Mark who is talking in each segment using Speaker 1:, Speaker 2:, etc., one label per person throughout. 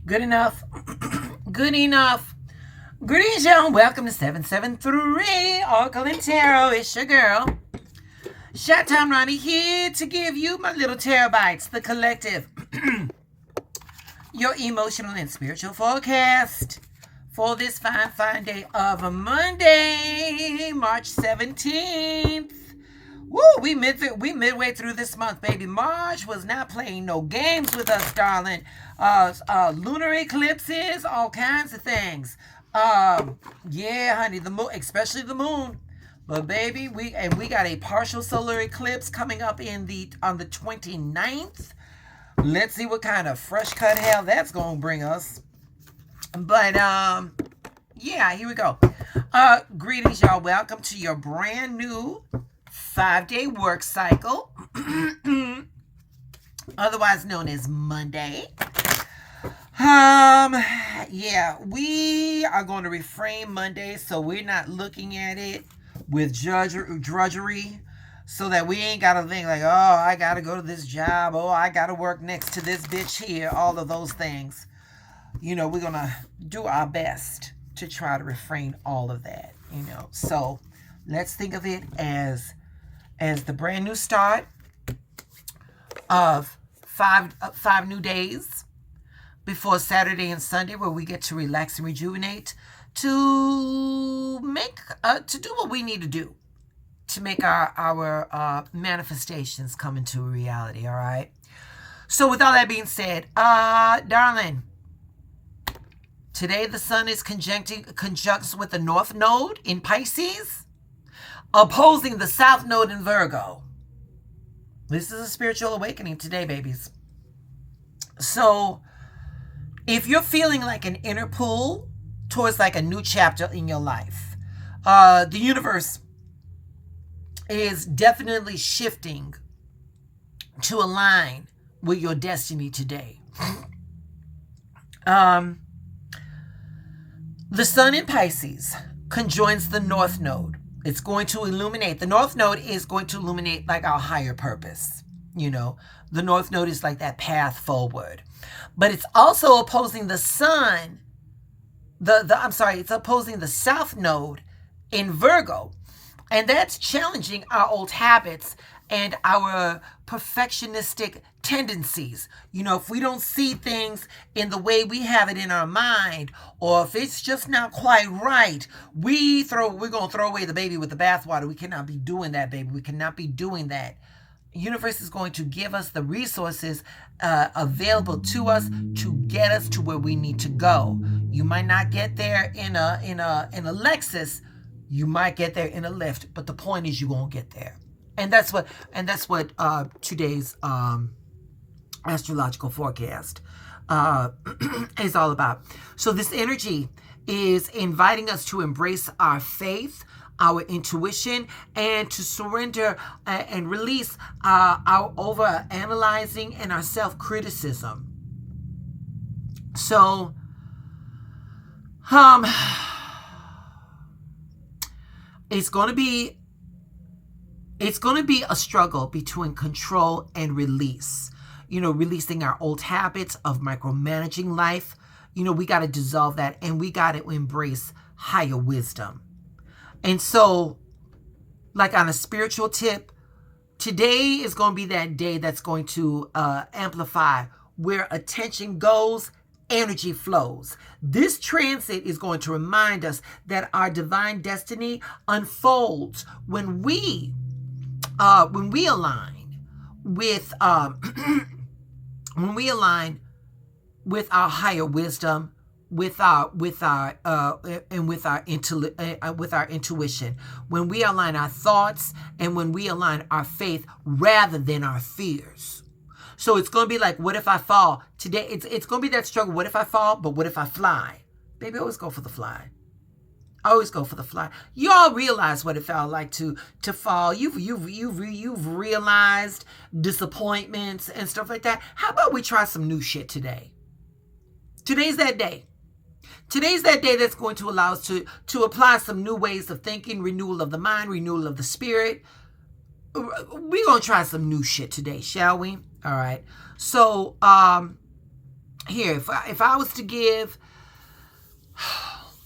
Speaker 1: Good enough. Good enough. Greetings, y'all. Welcome to 773 Oracle and Tarot. It's your girl, Shot Time Ronnie, here to give you my little terabytes, the collective, your emotional and spiritual forecast for this fine, fine day of a Monday, March 17th. Woo, we midway through this month, baby. March was not playing no games with us, darling. Lunar eclipses, all kinds of things. Yeah, honey, the moon, especially the moon. But baby, we got a partial solar eclipse coming up on the 29th. Let's see what kind of fresh cut hell that's gonna bring us. But yeah, here we go. Greetings, y'all. Welcome to your brand new 5-day work cycle, otherwise known as Monday. Yeah, we are going to reframe Monday, so we're not looking at it with drudgery, so that we ain't got to think like, oh, I got to go to this job, oh, I got to work next to this bitch here, all of those things. We're going to do our best to try to refrain all of that, So let's think of it as the brand new start of five new days before Saturday and Sunday, where we get to relax and rejuvenate to do what we need to do to make our manifestations come into reality. All right. So with all that being said, darling, today the sun is conjuncts with the North Node in Pisces, opposing the South Node in Virgo. This is a spiritual awakening today, babies. So if you're feeling like an inner pull towards like a new chapter in your life, the universe is definitely shifting to align with your destiny today. The sun in Pisces conjoins the North Node. It's going to illuminate. The North Node is going to illuminate like our higher purpose. The North Node is like that path forward. But it's also opposing the sun. It's opposing the South Node in Virgo. And that's challenging our old habits and our perfectionistic tendencies. If we don't see things in the way we have it in our mind, or if it's just not quite right, we're going to throw away the baby with the bathwater. We cannot be doing that, baby. We cannot be doing that. The universe is going to give us the resources available to us to get us to where we need to go. You might not get there in a Lexus. You might get there in a lift, but the point is you're going to get there. And that's what today's astrological forecast is all about. So this energy is inviting us to embrace our faith, our intuition, and to surrender and release our over-analyzing and our self-criticism. So, it's going to be a struggle between control and release. Releasing our old habits of micromanaging life. We got to dissolve that, and we got to embrace higher wisdom. And so, like on a spiritual tip, today is going to be that day that's going to amplify where attention goes, energy flows. This transit is going to remind us that our divine destiny unfolds when we align with when we align with our higher wisdom, with our intuition, when we align our thoughts, and when we align our faith rather than our fears. So it's going to be like, what if I fall? Today, it's going to be that struggle. What if I fall? But what if I fly? Baby, always go for the fly. Always go for the fly. You all realize what it felt like to fall. You've realized disappointments and stuff like that. How about we try some new shit today? Today's that day. Today's that day that's going to allow us to apply some new ways of thinking, renewal of the mind, renewal of the spirit. We're going to try some new shit today, shall we? All right. So, Here, if I was to give,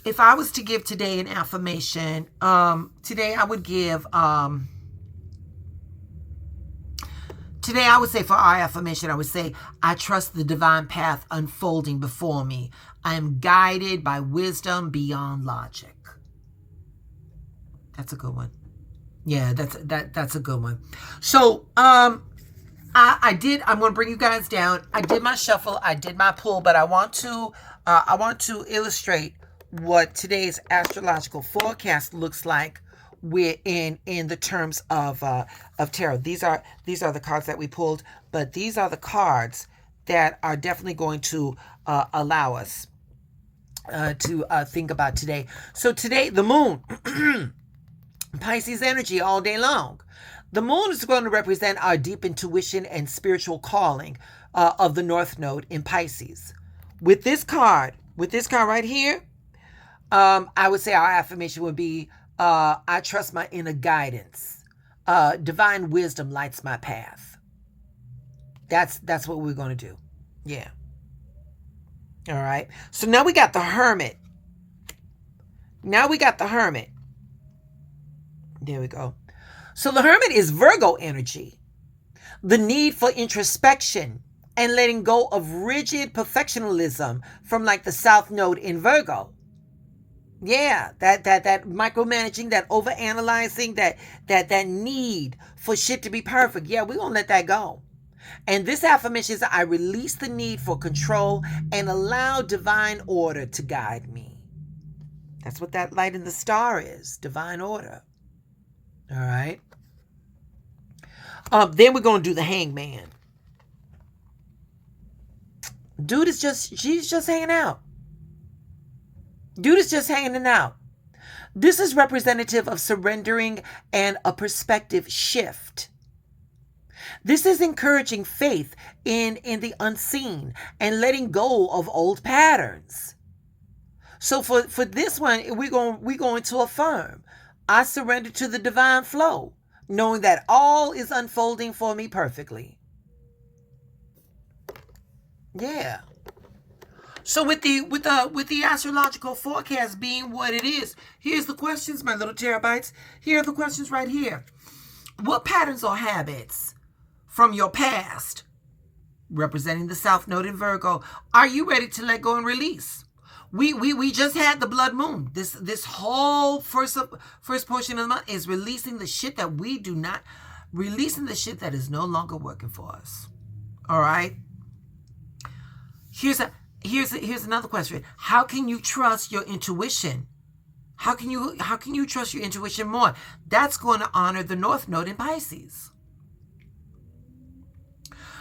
Speaker 1: if I was to give today an affirmation, today I would give, today I would say for our affirmation, I would say, I trust the divine path unfolding before me. I am guided by wisdom beyond logic. That's a good one. Yeah, that's a good one. So, I'm going to bring you guys down. I did my shuffle, I did my pull, but I want to illustrate what today's astrological forecast looks like in the terms of tarot. These are the cards that we pulled, but these are the cards that are definitely going to allow us to think about today. So today, the moon, Pisces energy all day long. The moon is going to represent our deep intuition and spiritual calling of the North Node in Pisces. With this card right here, I would say our affirmation would be, I trust my inner guidance. Divine wisdom lights my path. That's what we're going to do. Yeah. All right. So now we got the Hermit. There we go. So the Hermit is Virgo energy. The need for introspection and letting go of rigid perfectionism from like the South Node in Virgo. Yeah, that micromanaging, that overanalyzing, that need for shit to be perfect. Yeah, we're gonna let that go. And this affirmation is, I release the need for control and allow divine order to guide me. That's what that light in the star is, divine order. All right. Then we're going to do the Hangman. She's just hanging out. Dude is just hanging out. This is representative of surrendering and a perspective shift. This is encouraging faith in the unseen and letting go of old patterns. So for this one, we're going to affirm, I surrender to the divine flow, knowing that all is unfolding for me perfectly. Yeah. So with the astrological forecast being what it is, here's the questions, my little terabytes. Here are the questions right here. What patterns or habits from your past, representing the South Node in Virgo, are you ready to let go and release? We just had the blood moon. This whole first portion of the month is releasing the shit that we do not, releasing the shit that is no longer working for us. All right. Here's another question. How can you trust your intuition? How can you trust your intuition more? That's going to honor the North Node in Pisces.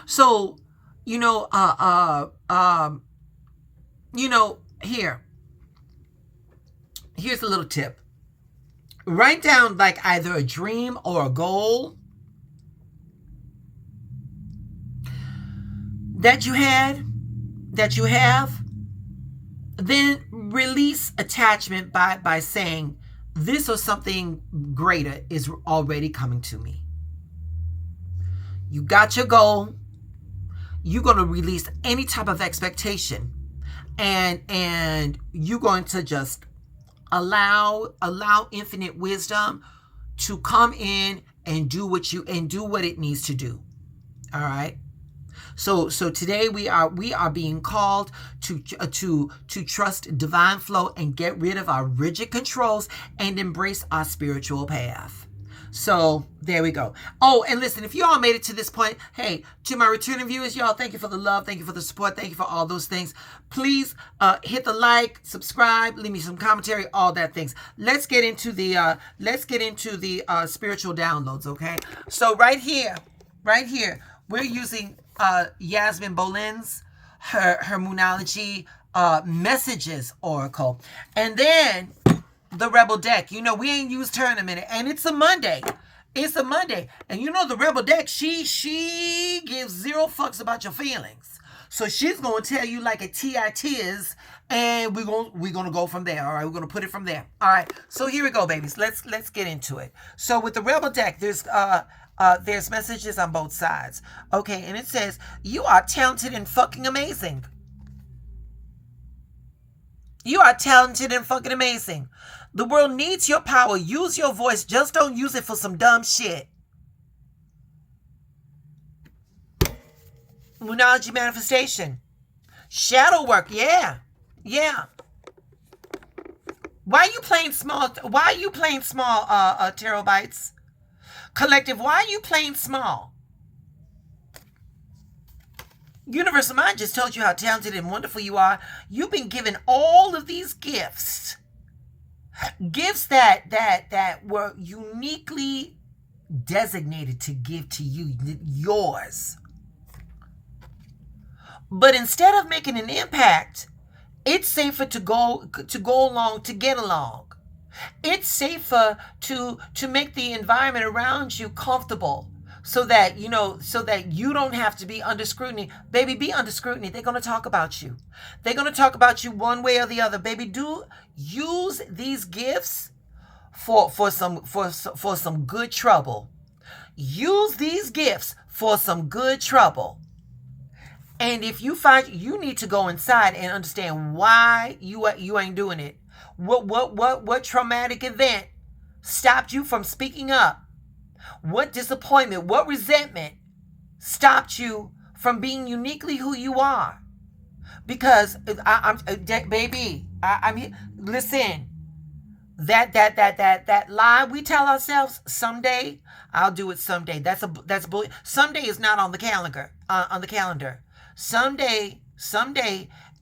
Speaker 1: So, here's a little tip. Write down like either a dream or a goal that you have, then release attachment by saying, this or something greater is already coming to me. You got your goal. You're going to release any type of expectation, and you're going to just allow infinite wisdom to come in and do what it needs to do. All right. So today we are being called to trust divine flow and get rid of our rigid controls and embrace our spiritual path. So there we go. Oh, and listen, if you all made it to this point, hey, to my returning viewers, y'all, thank you for the love, thank you for the support, thank you for all those things. Please hit the like, subscribe, leave me some commentary, all that things. Let's get into the spiritual downloads, okay? So right here, we're using Yasmin Bolin's her Moonology Messages Oracle, and then the Rebel deck. We ain't used her in a minute, and it's a Monday. And the Rebel deck, she gives zero fucks about your feelings. So she's gonna tell you like a TIT is, and we're gonna go from there. All right, we're gonna put it from there. All right. So here we go, babies. Let's get into it. So with the Rebel deck, there's messages on both sides. Okay, and it says, you are talented and fucking amazing. You are talented and fucking amazing. The world needs your power. Use your voice. Just don't use it for some dumb shit. Moonology manifestation. Shadow work. Yeah. Yeah. Why are you playing small? Why are you playing small, tarot bites? Collective, why are you playing small? Universal Mind just told you how talented and wonderful you are. You've been given all of these gifts. Gifts that were uniquely designated to give to you, yours. But instead of making an impact, it's safer to go along, to get along. It's safer to make the environment around you comfortable, so that you don't have to be under scrutiny. Baby, be under scrutiny. They're going to talk about you. They're going to talk about you one way or the other. Baby, do use these gifts for some good trouble. Use these gifts for some good trouble. And if you find you need to go inside and understand why you ain't doing it. What traumatic event stopped you from speaking up? What disappointment, what resentment stopped you from being uniquely who you are? Because I'm here. Listen, that lie we tell ourselves, someday I'll do it. Someday, that's someday is not on the calendar. Someday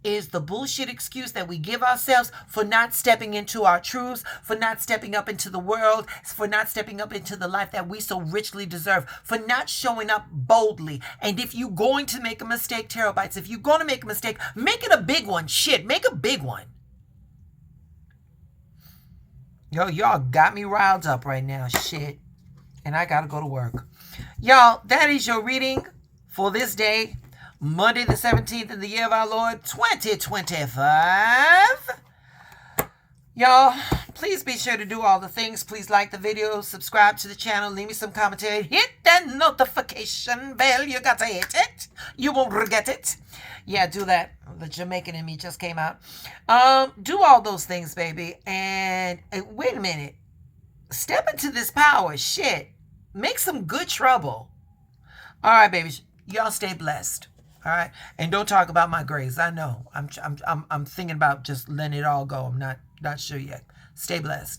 Speaker 1: is the bullshit excuse that we give ourselves for not stepping into our truths, for not stepping up into the world, for not stepping up into the life that we so richly deserve, for not showing up boldly. And if you're going to make a mistake, tarot bites, if you're going to make a mistake, make it a big one. Shit, make a big one. Yo, y'all got me riled up right now. Shit. And I gotta go to work. Y'all, that is your reading for this day, Monday the 17th in the year of our Lord, 2025. Y'all, please be sure to do all the things. Please like the video, subscribe to the channel, leave me some commentary, hit that notification bell. You got to hit it. You won't regret it. Yeah, do that. The Jamaican in me just came out. Do all those things, baby. And wait a minute. Step into this power. Shit. Make some good trouble. All right, babies. Y'all stay blessed. All right, and don't talk about my grades. I know. I'm thinking about just letting it all go. I'm not sure yet. Stay blessed.